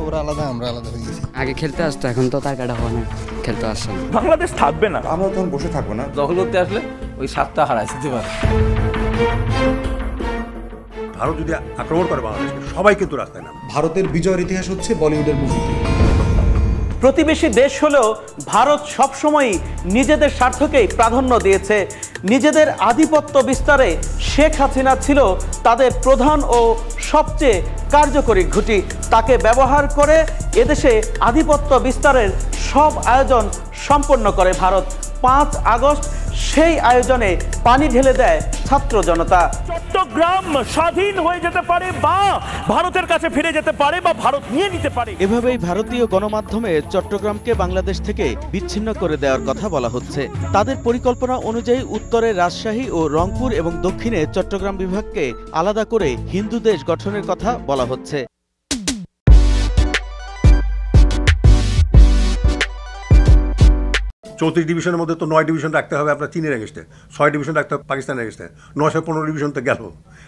ওরা আলাদা আমরা আলাদা হয়ে গেছি। আগে খেলতে আসতো, এখন তো তার কাটা হয় না, খেলতে আসছে না। বাংলাদেশ থাকবে না, আমরা তখন বসে থাকবো না। দখল করতে আসলে ওই স্বাদটা হারায় যেতে পারে। ভারত যদি আক্রমণ করে বাংলাদেশকে, সবাই কিন্তু রাস্তায় নামে। ভারতের বিজয়ের ইতিহাস হচ্ছে বলিউডের মুভি। প্রতিবেশী দেশ হলেও ভারত সবসময়ই নিজেদের স্বার্থকেই প্রাধান্য দিয়েছে। নিজেদের আধিপত্য বিস্তারে শেখ হাসিনা ছিল তাদের প্রধান ও সবচেয়ে কার্যকরী ঘুঁটি। তাকে ব্যবহার করে এদেশে আধিপত্য বিস্তারের সব আয়োজন সম্পন্ন করে ভারত। 5 আগস্ট সেই আয়োজনে পানি ঢেলে দেয় ছাত্র জনতা। চট্টগ্রাম স্বাধীন হয়ে যেতে পারে বা ভারতের কাছে ফিরে যেতে পারে বা ভারত নিয়ে নিতে পারে। এভাবেই ভারতীয় গণমাধ্যমে চট্টগ্রামকে বাংলাদেশ থেকে বিচ্ছিন্ন করে দেওয়ার কথা বলা হচ্ছে। তাদের পরিকল্পনা অনুযায়ী উত্তরে রাজশাহী ও রংপুর এবং দক্ষিণে চট্টগ্রাম বিভাগকে আলাদা করে হিন্দু দেশ গঠনের কথা বলা হচ্ছে। 34 ডিভিশনের মধ্যে তো 9 ডিভিশন রাখতে হবে আপনার চীনের এগেস্টে, 6 ডিভিশন রাখতে হবে পাকিস্তানের এগেস্টে, 915 ডিভিশন তো গেল।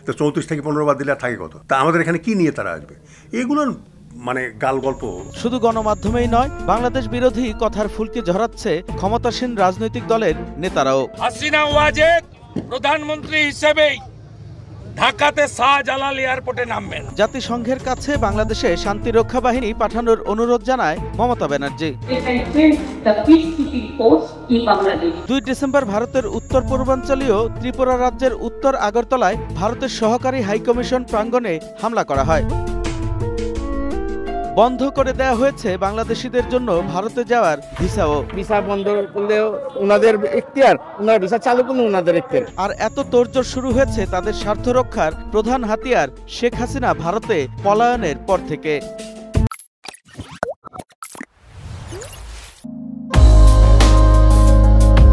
তো 34 থেকে 15 বাদ দিলে আর থাকে কত? তা আমাদের এখানে কি নিয়ে তারা আসবে? এগুলো মানে গাল গল্প। শুধু গণমাধ্যমেই নয়, বাংলাদেশ বিরোধী কথার ফুলকি ঝরাচ্ছে ক্ষমতাসীন রাজনৈতিক দলের নেতারাও। হাসিনা ওয়াজেদ প্রধানমন্ত্রী হিসেবেই ঢাকাতে শাহজালাল এয়ারপোর্টে নামবেন। জাতিসংঘের কাছে বাংলাদেশে শান্তি রক্ষা বাহিনী পাঠানোর অনুরোধ জানায় মমতা ব্যানার্জি। 2 ডিসেম্বর ভারতের উত্তর পূর্বাঞ্চলীয় ত্রিপুরা রাজ্যের উত্তর আগরতলায় ভারতের সহকারী হাইকমিশন প্রাঙ্গণে হামলা করা হয়। বন্ধ করে দেওয়া হয়েছে বাংলাদেশিদের জন্য ভারতে যাওয়ার ভিসাও। ভিসা বন্ধ করলেও ওনাদের এখতিয়ার, ওনারা ভিসা চালু করলে ওনাদের এখতিয়ার। আর এত তোড়জোড় শুরু হয়েছে তাদের স্বার্থ রক্ষার প্রধান হাতিয়ার শেখ হাসিনা ভারতে পলায়নের পর থেকে।